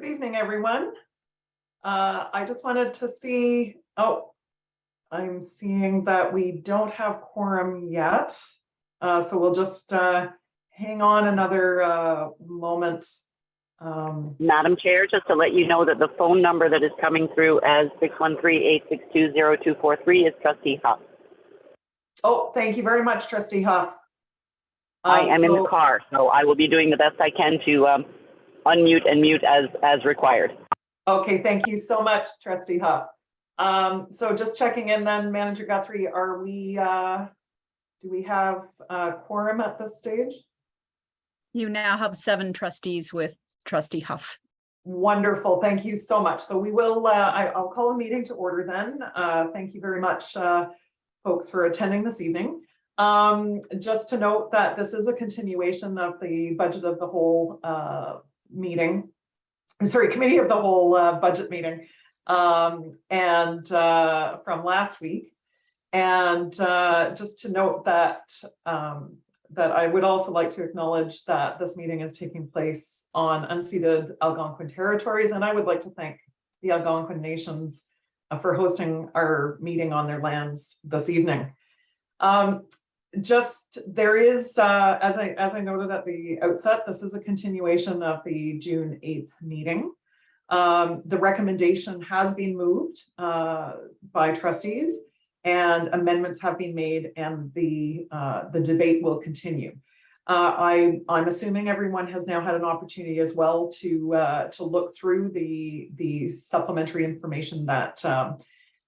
evening, everyone. I just wanted to see, I'm seeing that we don't have quorum yet. So we'll just hang on another moment. Madam Chair, just to let you know that the phone number that is coming through as 613-862-0243 is Trustee Huff. Oh, thank you very much, Trustee Huff. I am in the car, so I will be doing the best I can to unmute and mute as required. Okay, thank you so much, Trustee Huff. So just checking in then, Manager Guthrie, are we, do we have quorum at this stage? You now have 7 trustees with Trustee Huff. Wonderful, thank you so much. So we will, I'll call a meeting to order then. Thank you very much, folks, for attending this evening. Just to note that this is a continuation of the budget of the whole meeting. I'm sorry, committee of the whole budget meeting from last week. And just to note that that I would also like to acknowledge that this meeting is taking place on unceded Algonquin territories, and I would like to thank the Algonquin nations for hosting our meeting on their lands this evening. There is, as I noted at the outset, this is a continuation of the June 8th meeting. The recommendation has been moved by trustees, and amendments have been made, and the debate will continue. I'm assuming everyone has now had an opportunity as well to look through the supplementary information that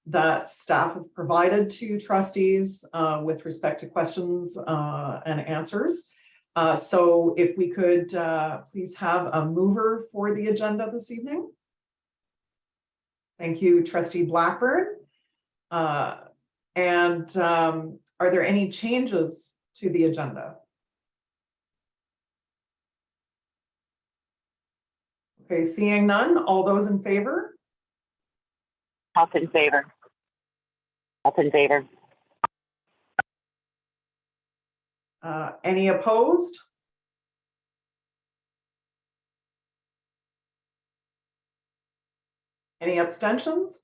that staff have provided to trustees with respect to questions and answers. So if we could please have a mover for the agenda this evening. Thank you, Trustee Blackburn. Are there any changes to the agenda? Okay, seeing none, all those in favor? Huff in favor. Huff in favor. Any opposed? Any abstentions?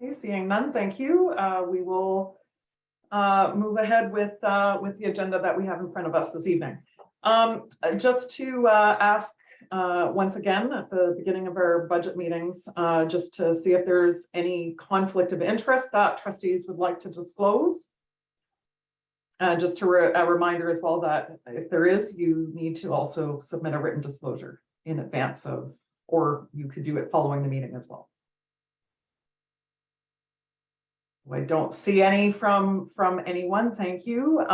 Okay, seeing none, thank you. We will move ahead with the agenda that we have in front of us this evening. Just to ask once again at the beginning of our budget meetings, just to see if there's any conflict of interest that trustees would like to disclose. Just a reminder as well that if there is, you need to also submit a written disclosure in advance of, or you could do it following the meeting as well. I don't see any from anyone. Thank you.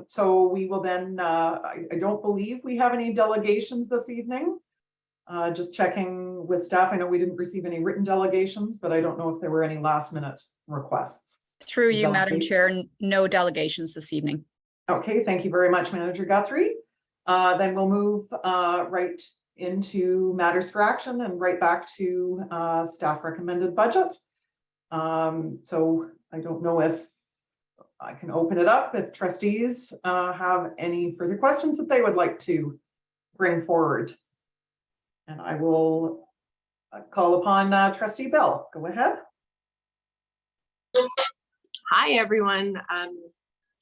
So we will then, I don't believe we have any delegations this evening. Just checking with staff. I know we didn't receive any written delegations, but I don't know if there were any last minute requests. Through you, Madam Chair, no delegations this evening. Okay, thank you very much, Manager Guthrie. Then we'll move right into matters for action and right back to staff recommended budget. So I don't know if I can open it up if trustees have any further questions that they would like to bring forward. And I will call upon Trustee Bell. Go ahead. Hi, everyone.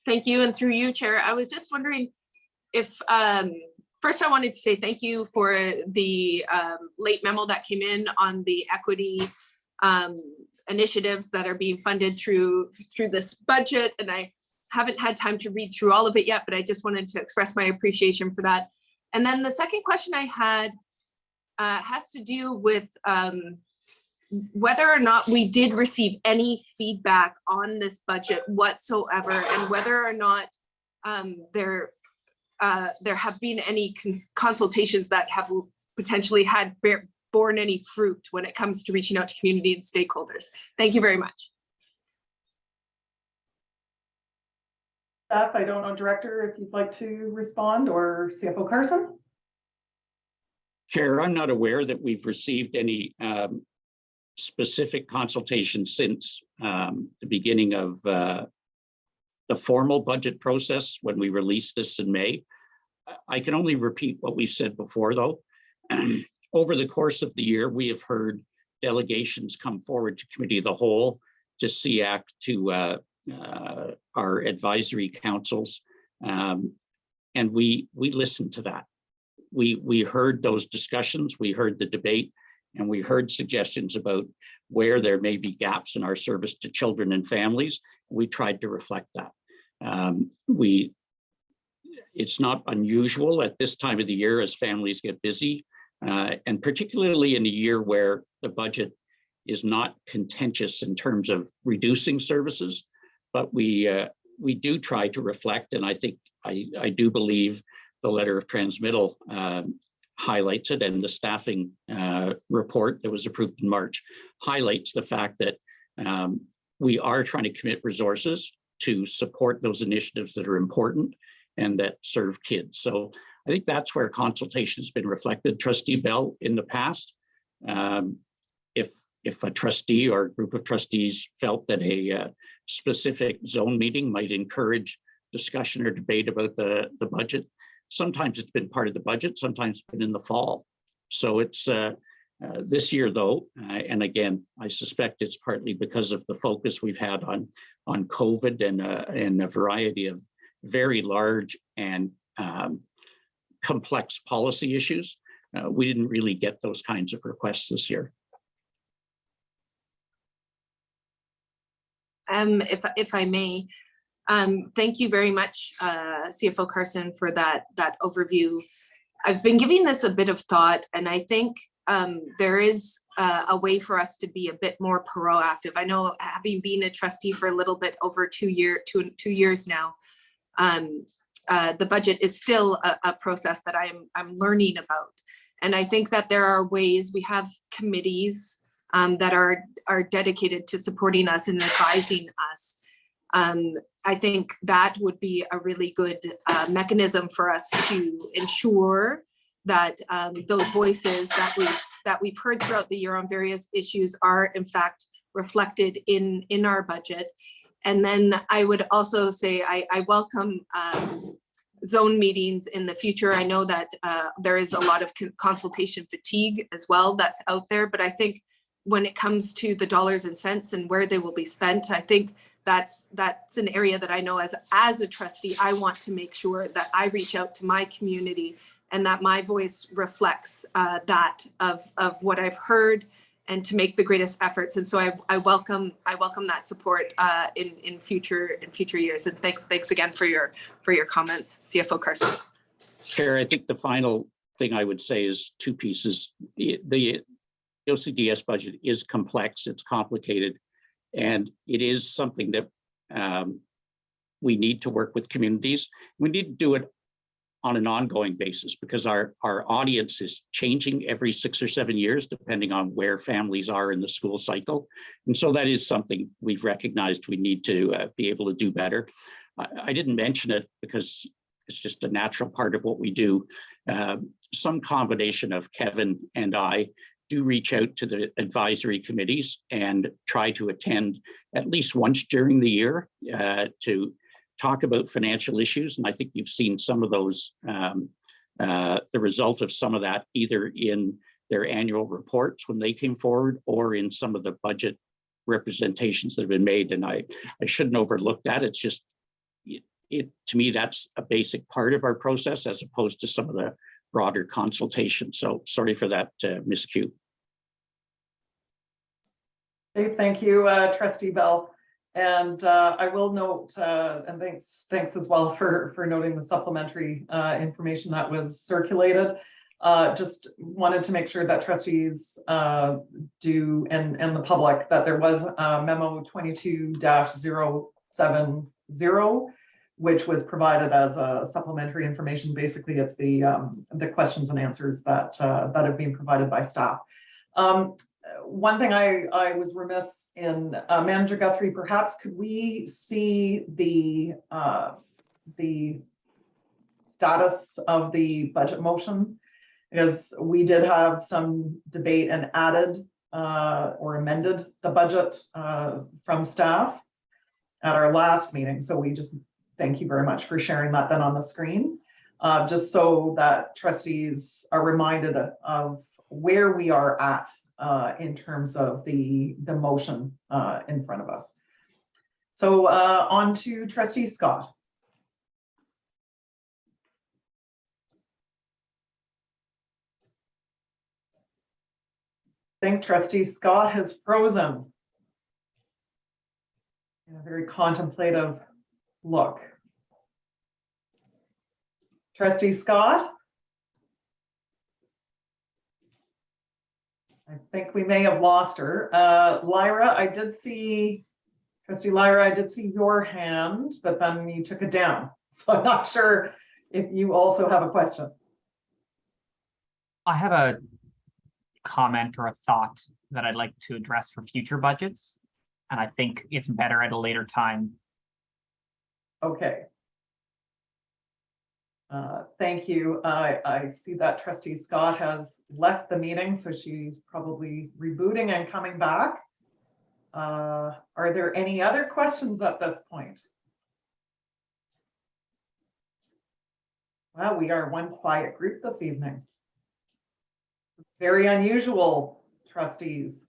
Thank you. And through you, Chair, I was just wondering if, first I wanted to say thank you for the late memo that came in on the equity initiatives that are being funded through this budget. And I haven't had time to read through all of it yet, but I just wanted to express my appreciation for that. And then the second question I had has to do with whether or not we did receive any feedback on this budget whatsoever, and whether or not there have been any consultations that have potentially had borne any fruit when it comes to reaching out to community and stakeholders. Thank you very much. Staff, I don't know, Director, if you'd like to respond, or CFO Carson. Chair, I'm not aware that we've received any specific consultation since the beginning of the formal budget process when we released this in May. I can only repeat what we've said before, though. over the course of the year, we have heard delegations come forward to Committee of the Whole, to SEAC, to our advisory councils, and we listened to that. We heard those discussions, we heard the debate, and we heard suggestions about where there may be gaps in our service to children and families. We tried to reflect that. It's not unusual at this time of the year as families get busy, and particularly in a year where the budget is not contentious in terms of reducing services, but we do try to reflect, and I think I do believe the letter of transmittal highlights it, and the staffing report that was approved in March highlights the fact that we are trying to commit resources to support those initiatives that are important and that serve kids. So I think that's where consultation has been reflected. Trustee Bell, in the past, if a trustee or a group of trustees felt that a specific zone meeting might encourage discussion or debate about the budget, sometimes it's been part of the budget, sometimes it's been in the fall. So it's this year though, and again, I suspect it's partly because of the focus we've had on COVID and a variety of very large and complex policy issues. We didn't really get those kinds of requests this year. If I may, thank you very much, CFO Carson, for that overview. I've been giving this a bit of thought, and I think there is a way for us to be a bit more proactive. I know, having been a trustee for a little bit over 2 years now, the budget is still a process that I'm learning about. And I think that there are ways. We have committees that are dedicated to supporting us and advising us. I think that would be a really good mechanism for us to ensure that those voices that we've heard throughout the year on various issues are in fact reflected in our budget. And then I would also say I welcome zone meetings in the future. I know that there is a lot of consultation fatigue as well that's out there, but I think when it comes to the dollars and cents and where they will be spent, I think that's an area that I know as a trustee, I want to make sure that I reach out to my community and that my voice reflects that of what I've heard, and to make the greatest efforts. And so I welcome that support in future years. And thanks again for your comments, CFO Carson. Chair, I think the final thing I would say is two pieces. The OCDS budget is complex, it's complicated, and it is something that we need to work with communities. We need to do it on an ongoing basis because our audience is changing every 6 or 7 years, depending on where families are in the school cycle. And so that is something we've recognized we need to be able to do better. I didn't mention it because it's just a natural part of what we do. Some combination of Kevin and I do reach out to the advisory committees and try to attend at least once during the year to talk about financial issues. And I think you've seen some of those, the result of some of that, either in their annual reports when they came forward or in some of the budget representations that have been made. And I shouldn't overlook that. It's just, to me, that's a basic part of our process as opposed to some of the broader consultation. So sorry for that miscue. Okay, thank you, Trustee Bell. And I will note, and thanks as well for noting the supplementary information that was circulated. Just wanted to make sure that trustees do, and the public, that there was memo 22-070, which was provided as a supplementary information. Basically, it's the questions and answers that have been provided by staff. One thing I was remiss in, Manager Guthrie, perhaps could we see the status of the budget motion? Because we did have some debate and added or amended the budget from staff at our last meeting. So we just thank you very much for sharing that then on the screen. just so that trustees are reminded of where we are at in terms of the motion in front of us. So on to Trustee Scott. I think Trustee Scott has frozen in a very contemplative look. Trustee Scott? I think we may have lost her. Lyra, I did see, Trustee Lyra, I did see your hand, but then you took it down. So I'm not sure if you also have a question. I have a comment or a thought that I'd like to address for future budgets, and I think it's better at a later time. Okay. Thank you. I see that Trustee Scott has left the meeting, so she's probably rebooting and coming back. Are there any other questions at this point? Well, we are one quiet group this evening. Very unusual, trustees.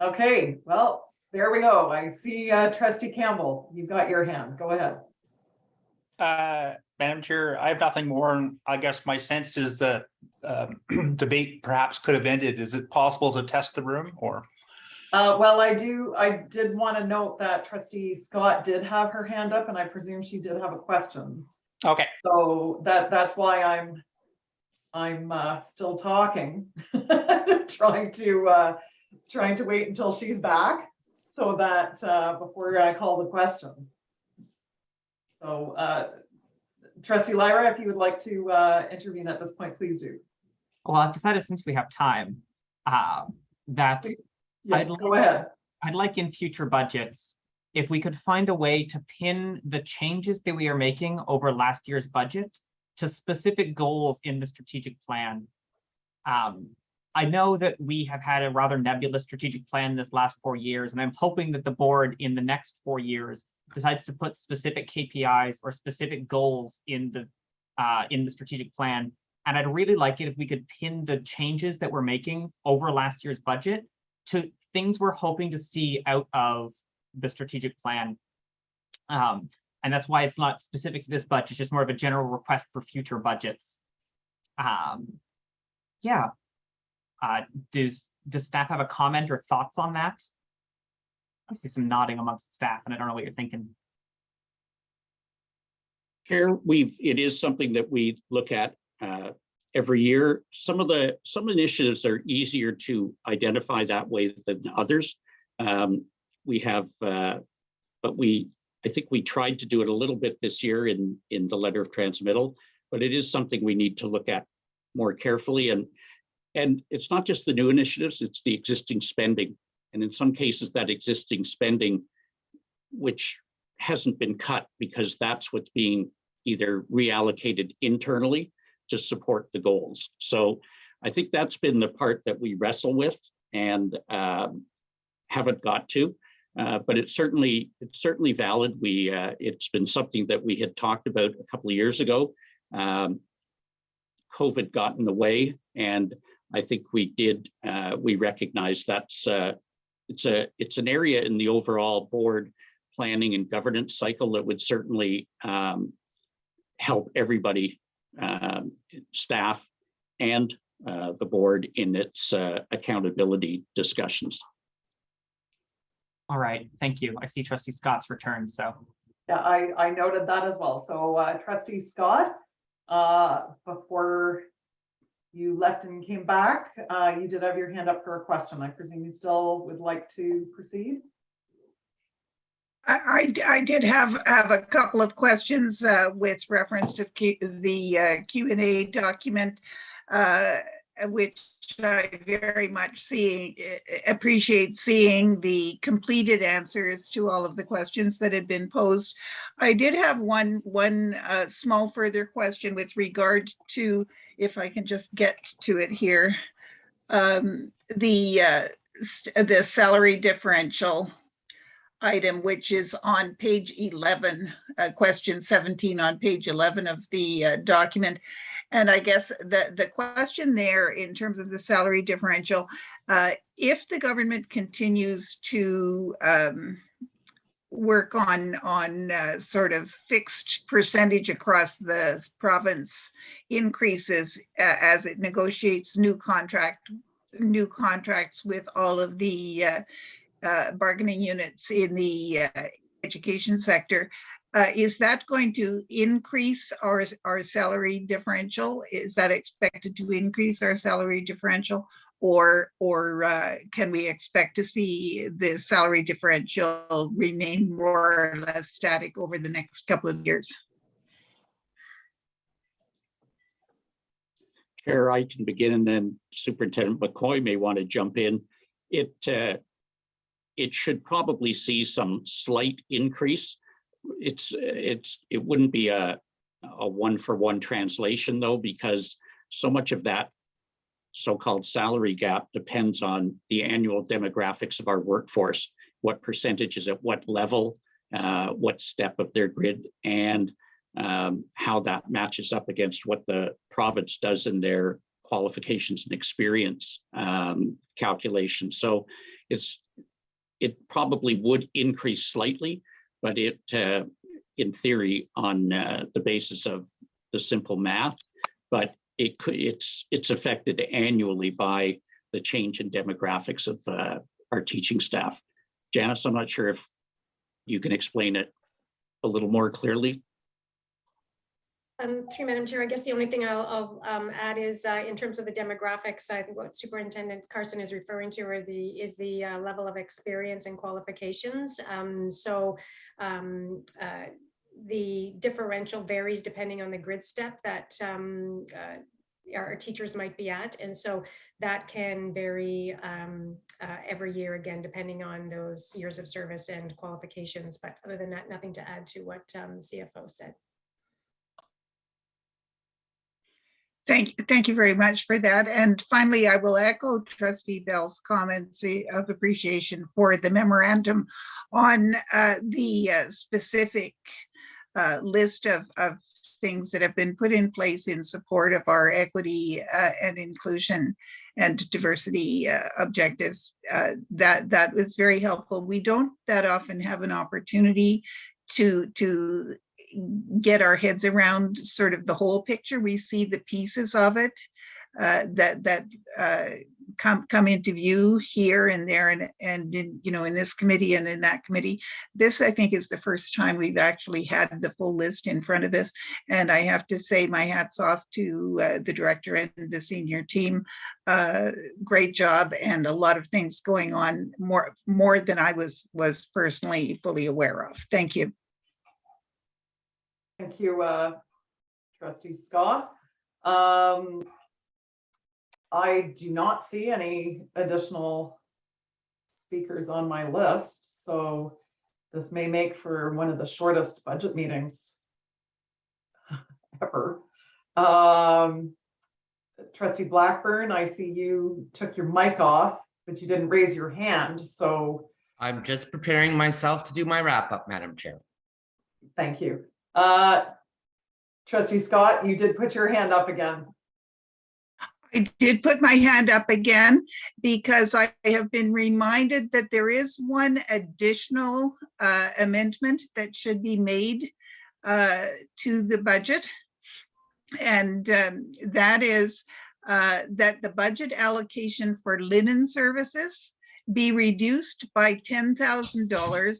Okay, well, there we go. I see Trustee Campbell, you've got your hand. Go ahead. Madam Chair, I have nothing more. I guess my sense is that debate perhaps could have ended. Is it possible to test the room or? Well, I did want to note that Trustee Scott did have her hand up, and I presume she did have a question. Okay. So that's why I'm still talking, trying to wait until she's back so that before I call the question. So Trustee Lyra, if you would like to intervene at this point, please do. Well, I've decided since we have time that Yeah, go ahead. I'd like in future budgets, if we could find a way to pin the changes that we are making over last year's budget to specific goals in the strategic plan. I know that we have had a rather nebulous strategic plan this last 4 years, and I'm hoping that the board in the next 4 years decides to put specific KPIs or specific goals in the strategic plan. And I'd really like it if we could pin the changes that we're making over last year's budget to things we're hoping to see out of the strategic plan. And that's why it's not specific to this budget, it's just more of a general request for future budgets. Yeah. Does staff have a comment or thoughts on that? I see some nodding amongst staff, and I don't know what you're thinking. Chair, it is something that we look at every year. Some initiatives are easier to identify that way than others. I think we tried to do it a little bit this year in the letter of transmittal, but it is something we need to look at more carefully. And it's not just the new initiatives, it's the existing spending. And in some cases, that existing spending, which hasn't been cut because that's what's being either reallocated internally to support the goals. So I think that's been the part that we wrestle with and haven't got to, but it's certainly valid. It's been something that we had talked about a couple of years ago. COVID got in the way, and I think we recognize that's it's an area in the overall board planning and governance cycle that would certainly help everybody, staff and the board in its accountability discussions. All right, thank you. I see Trustee Scott's return, so. Yeah, I noted that as well. So Trustee Scott, before you left and came back, you did have your hand up for a question. I presume you still would like to proceed? I did have a couple of questions with reference to the Q&A document, which I very much appreciate seeing the completed answers to all of the questions that had been posed. I did have one small further question with regard to, if I can just get to it here, the salary differential. item, which is on page 11, question 17 on page 11 of the document. And I guess the question there in terms of the salary differential, if the government continues to work on sort of fixed percentage across the province increases as it negotiates new contracts with all of the bargaining units in the education sector, is that going to increase our salary differential? Is that expected to increase our salary differential? Or can we expect to see the salary differential remain more or less static over the next couple of years? Chair, I can begin, and then Superintendent McCoy may want to jump in. It should probably see some slight increase. It wouldn't be a one-for-one translation though, because so much of that so-called salary gap depends on the annual demographics of our workforce, what percentage is at what level, what step of their grid, and how that matches up against what the province does in their qualifications and experience calculation. So it probably would increase slightly, but it, in theory, on the basis of the simple math, but it's affected annually by the change in demographics of our teaching staff. Janice, I'm not sure if you can explain it a little more clearly. Through Madam Chair, I guess the only thing I'll add is in terms of the demographics, I think what Superintendent Carson is referring to is the level of experience and qualifications. The differential varies depending on the grid step that our teachers might be at. And so that can vary every year, again, depending on those years of service and qualifications. But other than that, nothing to add to what the CFO said. Thank you very much for that. And finally, I will echo Trustee Bell's comments of appreciation for the memorandum on the specific list of things that have been put in place in support of our equity and inclusion and diversity objectives. That was very helpful. We don't that often have an opportunity to get our heads around sort of the whole picture. We see the pieces of it that come into view here and there and in, in this committee and in that committee. This, I think, is the first time we've actually had the full list in front of us. And I have to say my hat's off to the director and the senior team. Great job, and a lot of things going on, more than I was personally fully aware of. Thank you. Thank you, Trustee Scott. I do not see any additional speakers on my list, so this may make for one of the shortest budget meetings ever. Trustee Blackburn, I see you took your mic off, but you didn't raise your hand, so. I'm just preparing myself to do my wrap up, Madam Chair. Thank you. Trustee Scott, you did put your hand up again. I did put my hand up again because I have been reminded that there is one additional amendment that should be made to the budget. And that is that the budget allocation for linen services be reduced by $10,000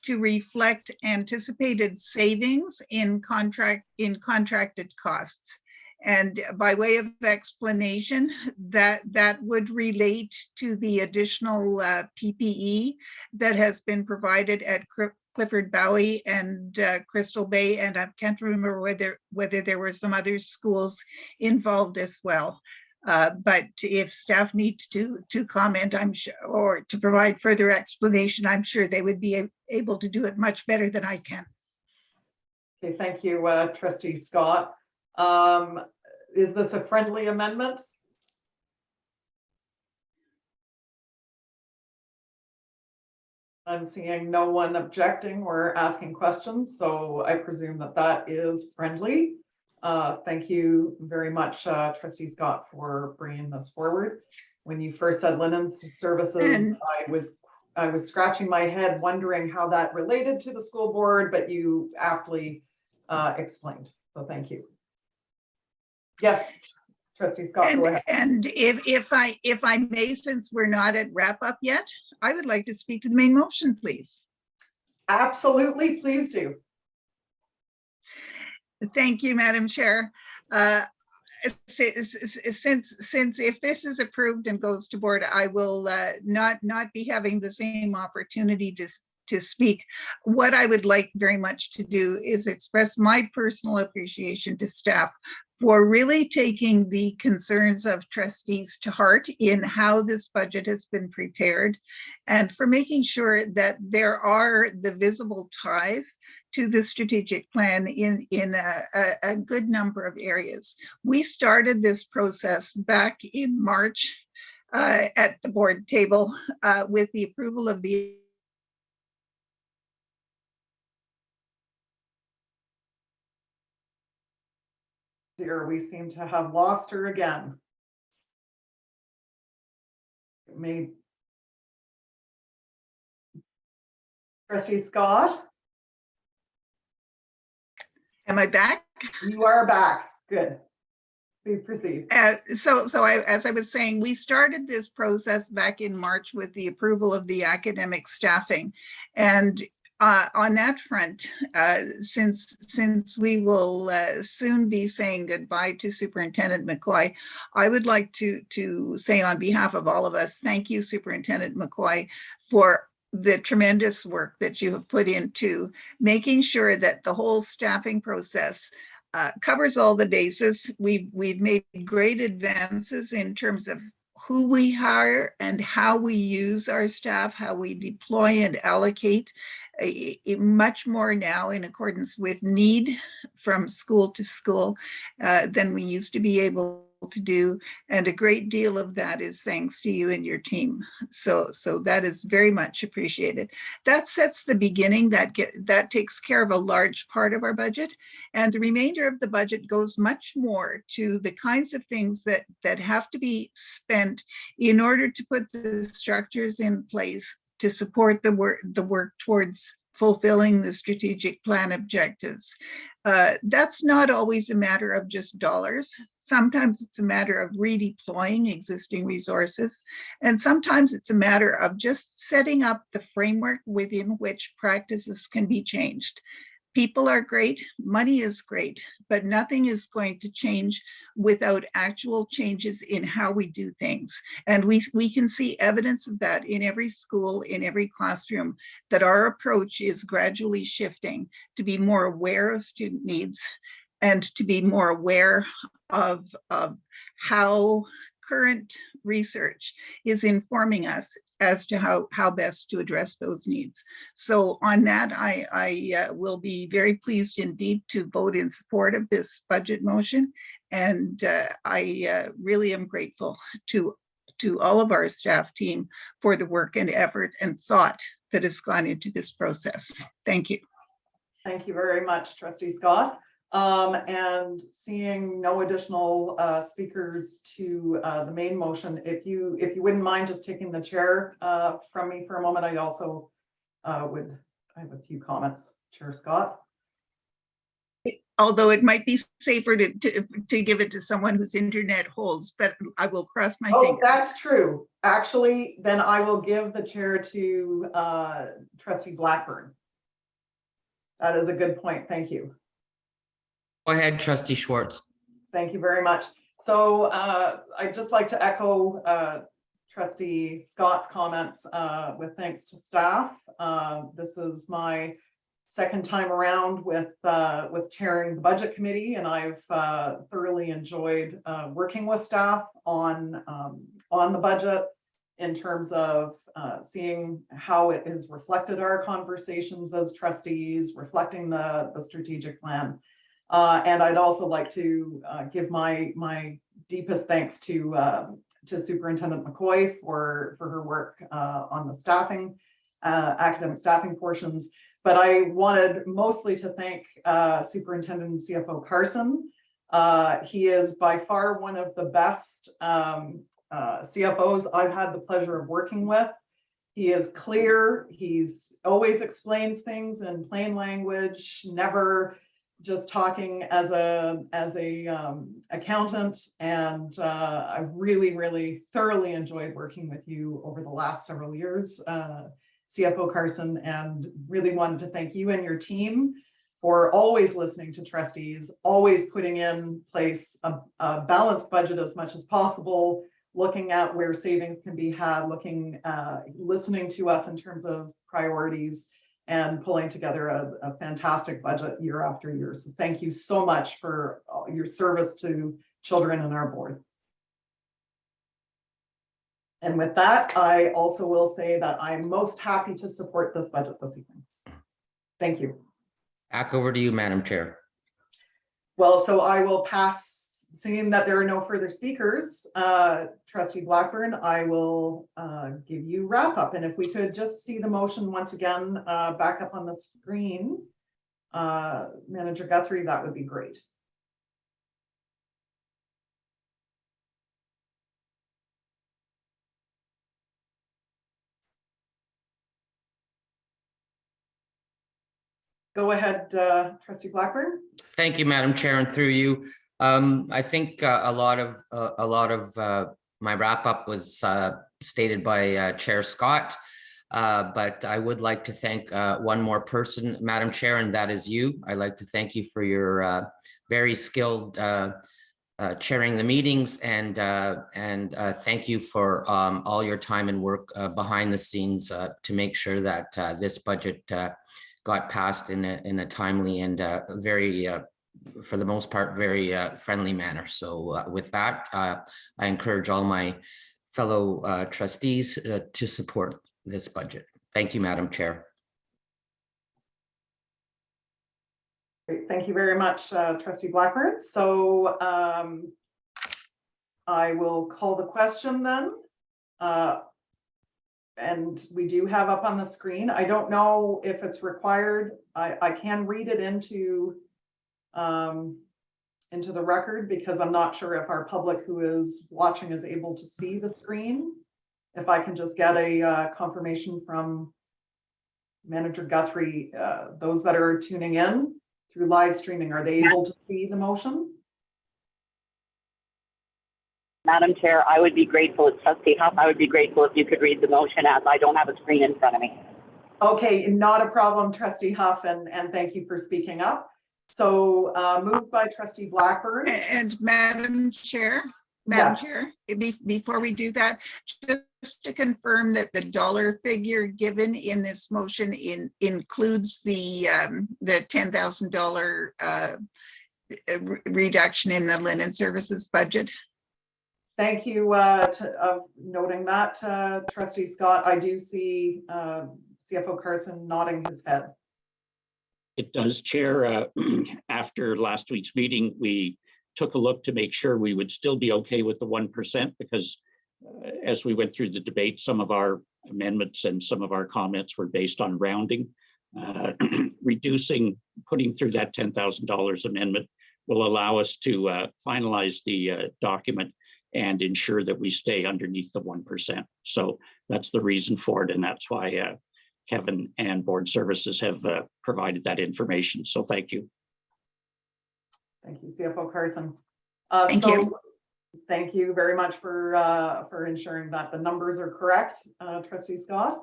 to reflect anticipated savings in contracted costs. And by way of explanation, that would relate to the additional PPE that has been provided at Clifford Bowie and Crystal Bay, and I can't remember whether there were some other schools involved as well. But if staff needs to comment, I'm sure, or to provide further explanation, I'm sure they would be able to do it much better than I can. Okay, thank you, Trustee Scott. Is this a friendly amendment? I'm seeing no one objecting or asking questions, so I presume that that is friendly. Thank you very much, Trustee Scott, for bringing this forward. When you first said linen services, And- I was scratching my head wondering how that related to the school board, but you aptly explained. So thank you. Yes, Trustee Scott, go ahead. And if I may, since we're not at wrap up yet, I would like to speak to the main motion, please. Absolutely, please do. Thank you, Madam Chair. Since if this is approved and goes to board, I will not be having the same opportunity to speak. What I would like very much to do is express my personal appreciation to staff for really taking the concerns of trustees to heart in how this budget has been prepared, and for making sure that there are the visible ties to the strategic plan in a good number of areas. We started this process back in March at the board table with the approval of the Dear, we seem to have lost her again. Trustee Scott, Am I back? you are back. Good. Please proceed. As I was saying, we started this process back in March with the approval of the academic staffing. And on that front, since we will soon be saying goodbye to Superintendent McCoy, I would like to say on behalf of all of us, thank you, Superintendent McCoy, for the tremendous work that you have put into making sure that the whole staffing process covers all the bases. We've made great advances in terms of who we hire and how we use our staff, how we deploy and allocate much more now in accordance with need from school to school than we used to be able to do. And a great deal of that is thanks to you and your team. So that is very much appreciated. That sets the beginning, that takes care of a large part of our budget. And the remainder of the budget goes much more to the kinds of things that have to be spent in order to put the structures in place to support the work towards fulfilling the strategic plan objectives. That's not always a matter of just dollars. Sometimes it's a matter of redeploying existing resources. And sometimes it's a matter of just setting up the framework within which practices can be changed. People are great, money is great, but nothing is going to change without actual changes in how we do things. And we can see evidence of that in every school, in every classroom, that our approach is gradually shifting to be more aware of student needs and to be more aware of how current research is informing us as to how best to address those needs. So on that, I will be very pleased indeed to vote in support of this budget motion. And I really am grateful to all of our staff team for the work and effort and thought that has gone into this process. Thank you. Thank you very much, Trustee Scott. And seeing no additional speakers to the main motion, if you wouldn't mind just taking the chair from me for a moment, I also I have a few comments, Chair Scott. Although it might be safer to give it to someone whose internet holds, but I will cross my fingers. Oh, that's true. Actually, then I will give the chair to Trustee Blackburn. That is a good point. Thank you. Go ahead, Trustee Schwartz. Thank you very much. So I'd just like to echo Trustee Scott's comments with thanks to staff. This is my second time around with chairing the budget committee, and I've thoroughly enjoyed working with staff on the budget in terms of seeing how it has reflected our conversations as trustees, reflecting the strategic plan. And I'd also like to give my deepest thanks to Superintendent McCoy for her work on the staffing academic staffing portions. But I wanted mostly to thank Superintendent and CFO Carson. He is by far one of the best CFOs I've had the pleasure of working with. He is clear. He's always explains things in plain language, never just talking as a accountant. And I've really thoroughly enjoyed working with you over the last several years, CFO Carson, and really wanted to thank you and your team for always listening to trustees, always putting in place a balanced budget as much as possible, looking at where savings can be had, listening to us in terms of priorities, and pulling together a fantastic budget year after year. So thank you so much for your service to children and our board. And with that, I also will say that I'm most happy to support this budget this evening. Thank you. Back over to you, Madam Chair. Well, so I will pass, seeing that there are no further speakers, Trustee Blackburn, I will give you wrap up. And if we could just see the motion once again, back up on the screen, Manager Guthrie, that would be great. Go ahead, Trustee Blackburn. Thank you, Madam Chair, and through you. I think a lot of my wrap up was stated by Chair Scott, but I would like to thank one more person, Madam Chair, and that is you. I'd like to thank you for your very skilled chairing the meetings, and thank you for all your time and work behind the scenes to make sure that this budget got passed in a timely and very, for the most part, very friendly manner. So with that, I encourage all my fellow trustees to support this budget. Thank you, Madam Chair. Great. Thank you very much, Trustee Blackburn. So I will call the question then. And we do have up on the screen. I don't know if it's required. I can read it into the record because I'm not sure if our public who is watching is able to see the screen. If I can just get a confirmation from Manager Guthrie, those that are tuning in through live streaming, are they able to see the motion? Madam Chair, I would be grateful, it's Trustee Huff, I would be grateful if you could read the motion as I don't have a screen in front of me. Okay, not a problem, Trustee Huff, and thank you for speaking up. So moved by Trustee Blackburn. And Madam Chair, before we do that, just to confirm that the dollar figure given in this motion includes the $10,000 reduction in the linen services budget. Thank you of noting that, Trustee Scott. I do see CFO Carson nodding his head. It does, Chair. After last week's meeting, we took a look to make sure we would still be okay with the 1% because as we went through the debate, some of our amendments and some of our comments were based on rounding. Putting through that $10,000 amendment will allow us to finalize the document and ensure that we stay underneath the 1%. So that's the reason for it. And that's why Kevin and Board Services have provided that information. So thank you. Thank you, CFO Carson. Thank you. Thank you very much for ensuring that the numbers are correct, Trustee Scott.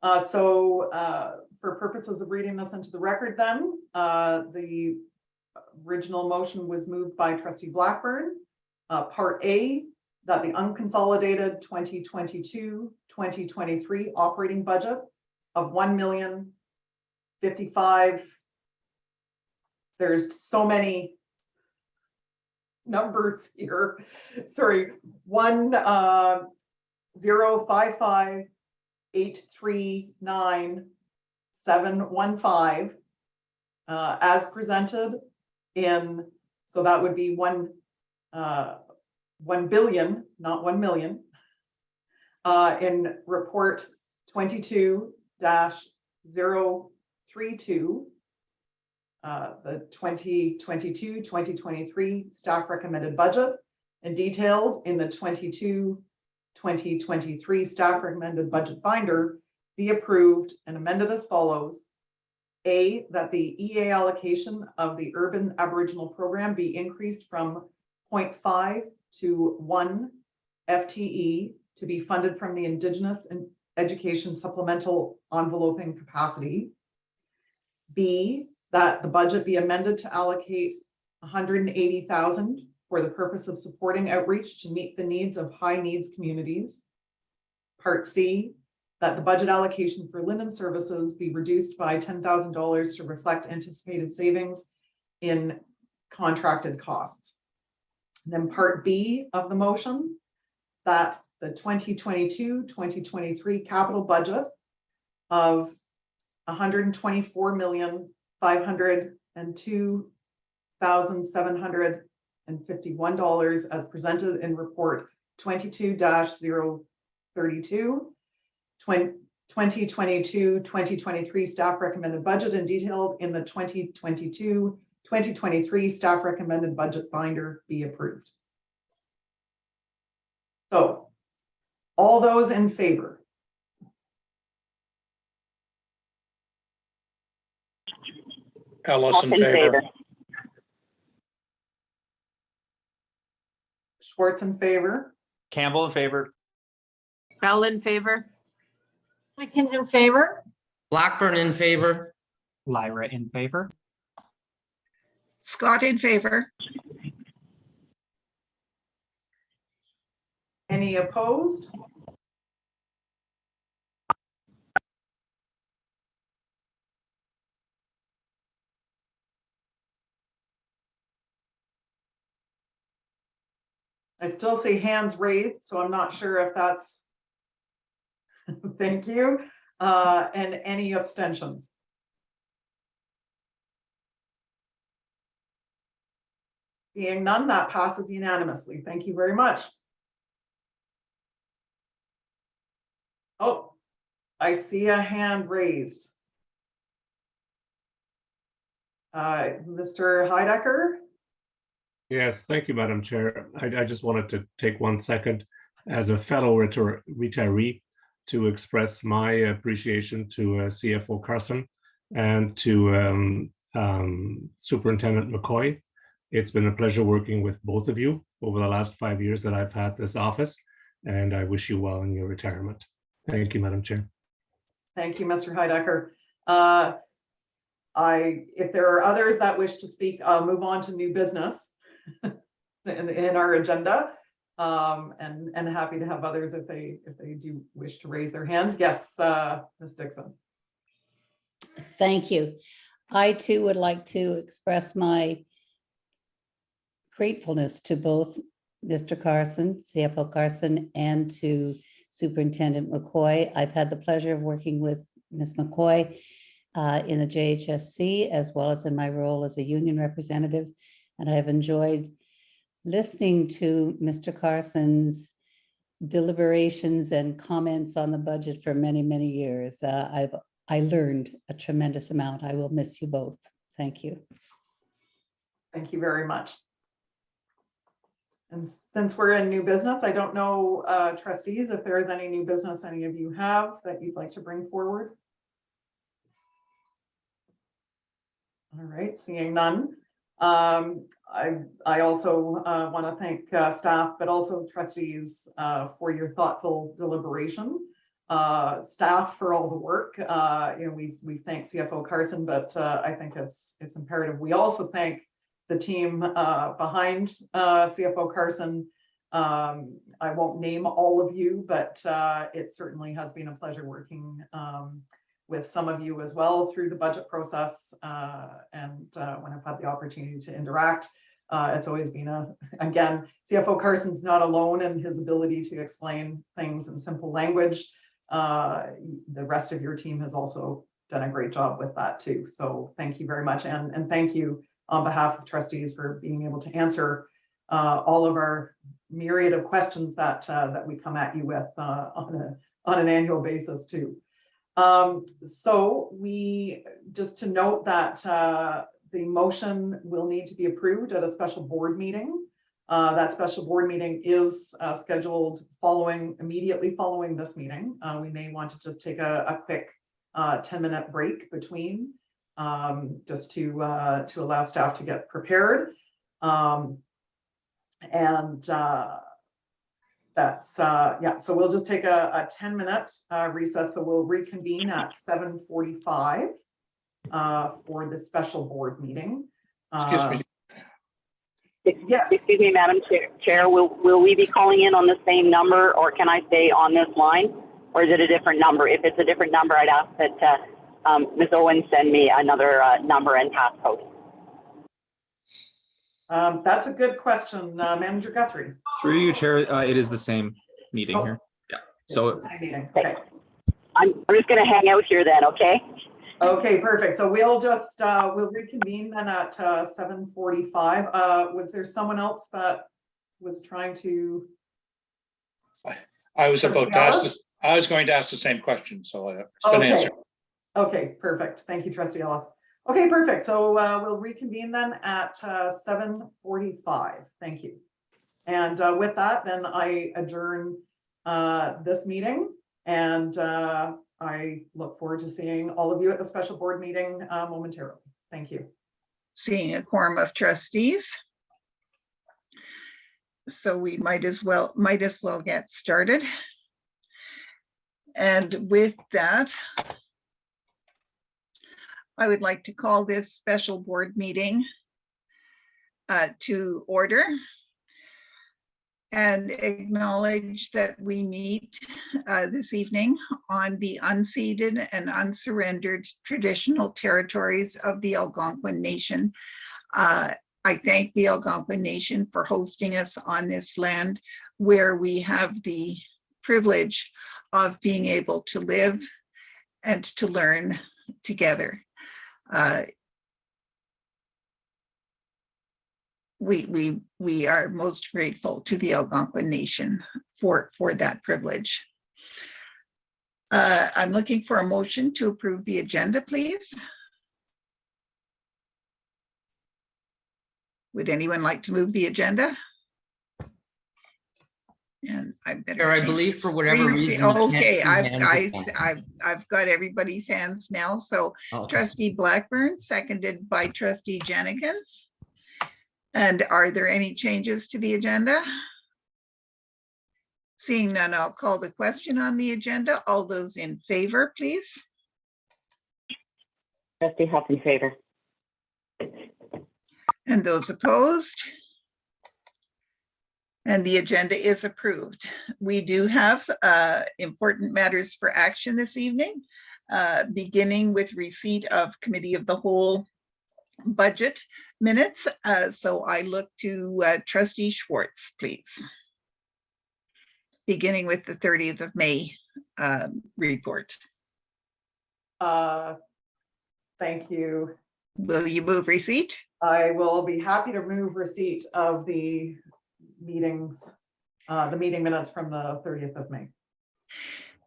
For purposes of reading this into the record then, the original motion was moved by Trustee Blackburn. Part A, that the unconsolidated 2022-2023 operating budget of $1,055,000. There's so many numbers here. Sorry, 1,055,839,715 as presented in, so that would be 1 billion, not 1 million, in report 22-2022 20-032, the 2022-2023 staff recommended budget, and detailed in the 2023 staff recommended budget binder, be approved and amended as follows. A, that the EA allocation of the urban Aboriginal program be increased from 0.5 to 1 FTE to be funded from the Indigenous and Education Supplemental Enveloping Capacity. B, that the budget be amended to allocate 180,000 for the purpose of supporting outreach to meet the needs of high needs communities. Part C, that the budget allocation for linen services be reduced by $10,000 to reflect anticipated savings in contracted costs. And then part B of the motion, that the 2022-2023 capital budget of $124,502,751 as presented in report 22-032, 2022-2023 staff recommended budget and detailed in the 2022-2023 staff recommended budget binder be approved. So, all those in favor? Ellis in favor. Schwartz in favor? Campbell in favor. Bell in favor. Atkins in favor. Blackburn in favor. Lyra in favor. Scott in favor. Any opposed? I still see hands raised, so I'm not sure if that's, thank you, and any abstentions. Seeing none, that passes unanimously. Thank you very much. Oh, I see a hand raised. Mr. Heidecker? Yes, thank you, Madam Chair. I just wanted to take 1 second as a fellow retiree to express my appreciation to CFO Carson and to Superintendent McCoy. It's been a pleasure working with both of you over the last 5 years that I've had this office, and I wish you well in your retirement. Thank you, Madam Chair. Thank you, Mr. Heidecker. If there are others that wish to speak, I'll move on to new business in our agenda, and happy to have others if they do wish to raise their hands. Yes, Ms. Dixon. Thank you. I too would like to express my gratefulness to both Mr. Carson, CFO Carson, and to Superintendent McCoy. I've had the pleasure of working with Ms. McCoy in the JHSC, as well as in my role as a union representative. And I have enjoyed listening to Mr. Carson's deliberations and comments on the budget for many, many years. I learned a tremendous amount. I will miss you both. Thank you. Thank you very much. And since we're in new business, I don't know, trustees, if there is any new business any of you have that you'd like to bring forward. All right, seeing none. I also want to thank staff, but also trustees for your thoughtful deliberation. Staff for all the work. We thank CFO Carson, but I think it's imperative. We also thank the team behind CFO Carson. I won't name all of you, but it certainly has been a pleasure working with some of you as well through the budget process. And when I've had the opportunity to interact, it's always been again, CFO Carson's not alone in his ability to explain things in simple language. The rest of your team has also done a great job with that too. So thank you very much. And thank you on behalf of trustees for being able to answer all of our myriad of questions that we come at you with on an annual basis too. So we, just to note that the motion will need to be approved at a special board meeting. That special board meeting is scheduled immediately following this meeting. We may want to just take a quick 10-minute break between, just to allow staff to get prepared. That's yeah, so we'll just take a 10-minute recess. So we'll reconvene at 7:45 for the special board meeting. Excuse me. Yes. Excuse me, Madam Chair, will we be calling in on the same number, or can I stay on this line, or is it a different number? If it's a different number, I'd ask that Ms. Owen send me another number and passcode. That's a good question, Manager Guthrie. Through you, Chair, it is the same meeting here. Yeah. So It's the same meeting. Okay. I'm just going to hang out here then, okay? Okay, perfect. So we'll just we'll reconvene then at 7:45. Was there someone else that was trying to? I was about to ask this. I was going to ask the same question, so it's been answered. Okay, perfect. Thank you, Trustee Ellis. Okay, perfect. So we'll reconvene then at 7:45. Thank you. And with that, then I adjourn this meeting, and I look forward to seeing all of you at the special board meeting momentarily. Thank you. Seeing a quorum of trustees. So we might as well get started. And with that, I would like to call this special board meeting to order and acknowledge that we meet this evening on the unceded and unsurrendered traditional territories of the Algonquin Nation. I thank the Algonquin Nation for hosting us on this land where we have the privilege of being able to live and to learn together. We are most grateful to the Algonquin Nation for that privilege. I'm looking for a motion to approve the agenda, please. Would anyone like to move the agenda? And I better. I believe for whatever reason. Okay, I've got everybody's hands now. So Trustee Blackburn, seconded by Trustee Jenkins. And are there any changes to the agenda? Seeing none, I'll call the question on the agenda. All those in favor, please. Trustee Huff in favor. And those opposed? And the agenda is approved. We do have important matters for action this evening, beginning with receipt of Committee of the Whole budget minutes. So I look to Trustee Schwartz, please. Beginning with the 30th of May report. Thank you. Will you move receipt? I will be happy to move receipt of the meetings, the meeting minutes from the 30th of May.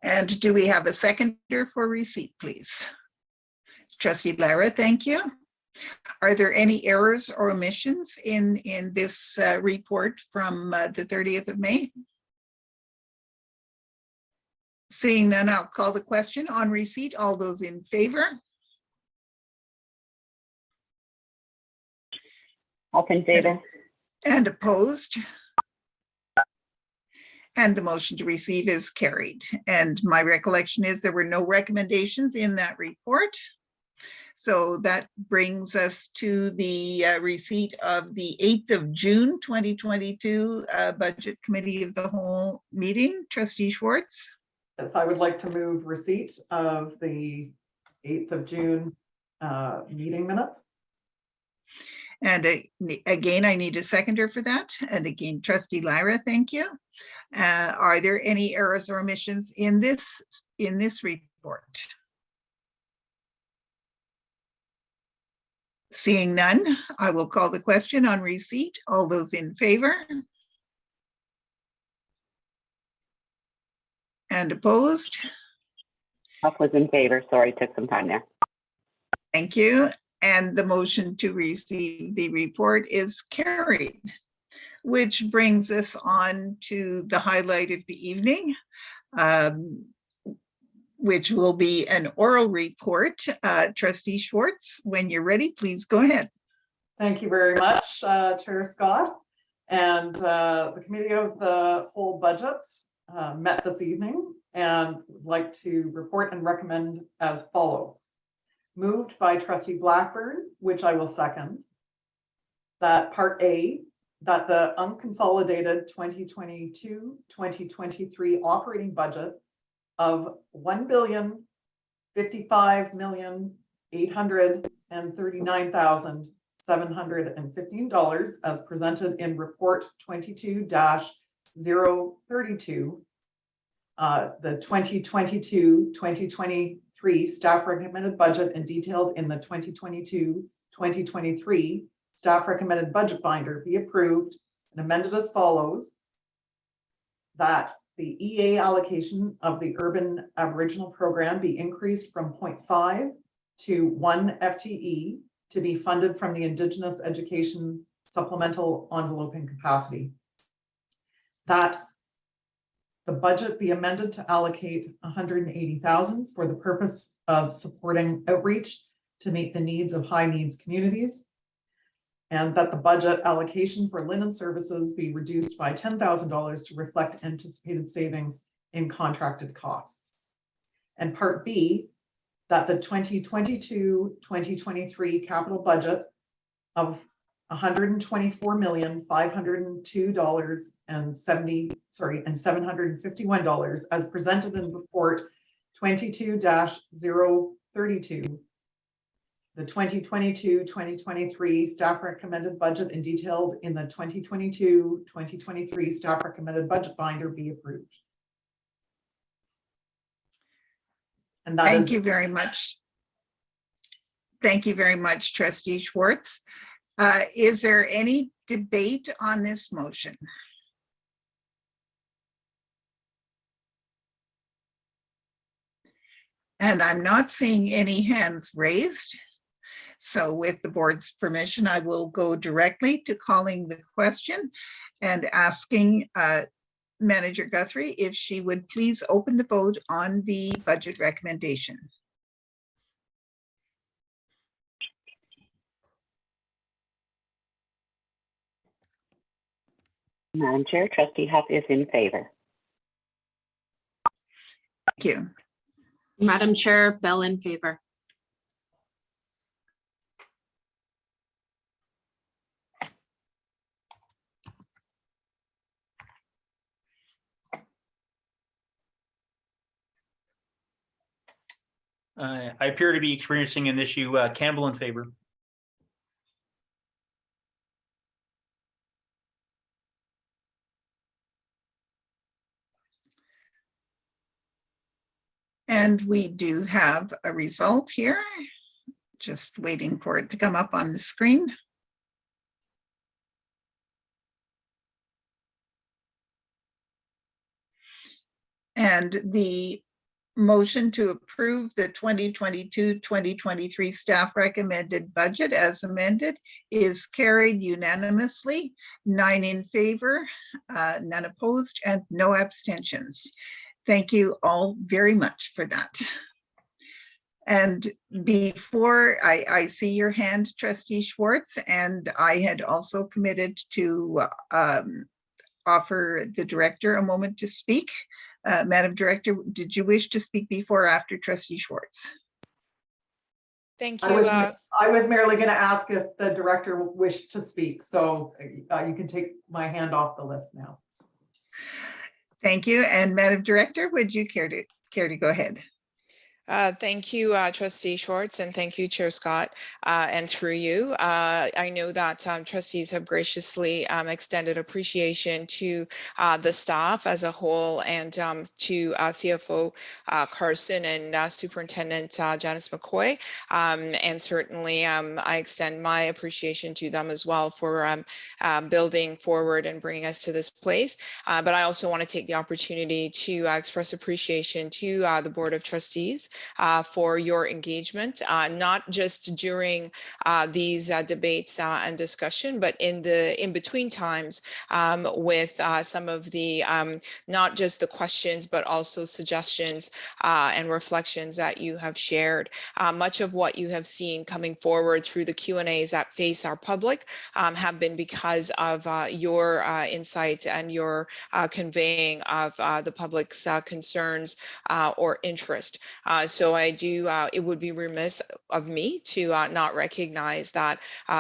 And do we have a seconder for receipt, please? Trustee Lara, thank you. Are there any errors or omissions in this report from the 30th of May? Seeing none, I'll call the question on receipt. All those in favor? All in favor. And opposed? And the motion to receive is carried. And my recollection is there were no recommendations in that report. So that brings us to the receipt of the 8th of June, 2022 Budget Committee of the Whole meeting. Trustee Schwartz. Yes, I would like to move receipt of the 8th of June meeting minutes. And again, I need a seconder for that. And again, Trustee Lyra, thank you. Are there any errors or omissions in this report? Seeing none, I will call the question on receipt. All those in favor? And opposed? Huff was in favor. Sorry, took some time there. Thank you. And the motion to receive the report is carried, which brings us on to the highlight of the evening, which will be an oral report. Trustee Schwartz, when you're ready, please go ahead. Thank you very much, Chair Scott. And the Committee of the Whole Budget met this evening and would like to report and recommend as follows. Moved by Trustee Blackburn, which I will second, that Part A, that the unconsolidated 2022-2023 operating budget of $1,055,839,715 as presented in Report 22-032, the 2022-2023 staff recommended budget and detailed in the 2022-2023 staff recommended budget binder be approved and amended as follows. That the EA allocation of the Urban Aboriginal Program be increased from 0.5 to 1 FTE to be funded from the Indigenous Education Supplemental Envelope and Capacity. That the budget be amended to allocate $180,000 for the purpose of supporting outreach to meet the needs of high needs communities. And that the budget allocation for linen services be reduced by $10,000 to reflect anticipated savings in contracted costs. And Part B, that the 2022-2023 capital budget of $124,502.751 as presented in Report 22-032, the 2022-2023 staff recommended budget and detailed in the 2022-2023 staff recommended budget binder be approved. And that Thank you very much. Thank you very much, Trustee Schwartz. Is there any debate on this motion? And I'm not seeing any hands raised. So with the board's permission, I will go directly to calling the question and asking Manager Guthrie if she would please open the vote on the budget recommendation. Madam Chair, Trustee Huff is in favor. Thank you. Madam Chair, Bell in favor. I appear to be experiencing an issue. Campbell in favor. And we do have a result here. Just waiting for it to come up on the screen. And the motion to approve the 2022-2023 staff recommended budget as amended is carried unanimously, 9 in favor, none opposed, and no abstentions. Thank you all very much for that. And before I see your hand, Trustee Schwartz, and I had also committed to offer the director a moment to speak. Madam Director, did you wish to speak before or after Trustee Schwartz? Thank you. I was merely going to ask if the director wished to speak, so you can take my hand off the list now. Thank you. And Madam Director, would you care to go ahead? Thank you, Trustee Schwartz, and thank you, Chair Scott, and through you. I know that trustees have graciously extended appreciation to the staff as a whole and to CFO Carson and Superintendent Janice McCoy. And certainly I extend my appreciation to them as well for building forward and bringing us to this place. But I also want to take the opportunity to express appreciation to the Board of Trustees for your engagement, not just during these debates and discussion, but in between times with some of the not just the questions, but also suggestions and reflections that you have shared. Much of what you have seen coming forward through the Q&As that face our public have been because of your insight and your conveying of the public's concerns or interest. So I do, it would be remiss of me to not recognize that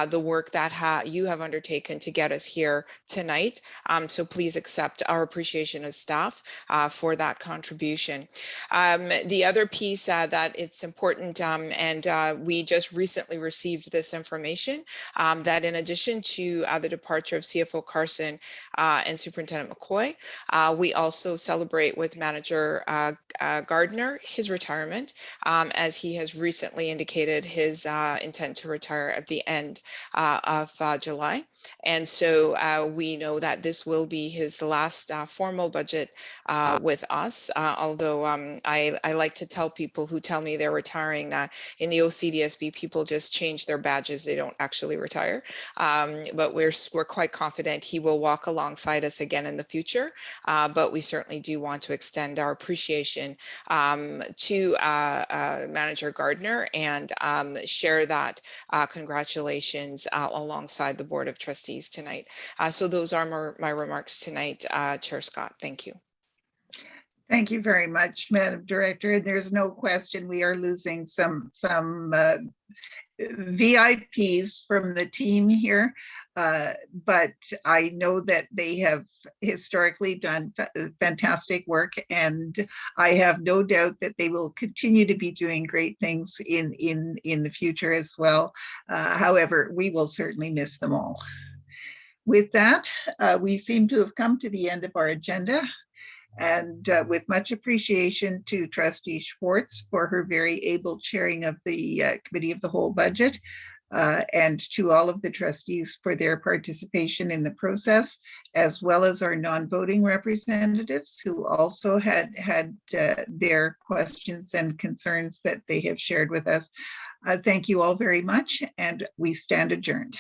the work that you have undertaken to get us here tonight. So please accept our appreciation as staff for that contribution. The other piece that it's important, and we just recently received this information, that in addition to the departure of CFO Carson and Superintendent McCoy, we also celebrate with Manager Gardner his retirement, as he has recently indicated his intent to retire at the end of July. And so we know that this will be his last formal budget with us, although I like to tell people who tell me they're retiring that in the OCDSB, people just change their badges, they don't actually retire. But we're quite confident he will walk alongside us again in the future. But we certainly do want to extend our appreciation to Manager Gardner and share that congratulations alongside the Board of Trustees tonight. So those are my remarks tonight, Chair Scott. Thank you. Thank you very much, Madam Director. There's no question we are losing some VIPs from the team here, but I know that they have historically done fantastic work, and I have no doubt that they will continue to be doing great things in the future as well. However, we will certainly miss them all. With that, we seem to have come to the end of our agenda. And with much appreciation to Trustee Schwartz for her very able chairing of the Committee of the Whole Budget, and to all of the trustees for their participation in the process, as well as our non-voting representatives who also had their questions and concerns that they have shared with us. Thank you all very much, and we stand adjourned.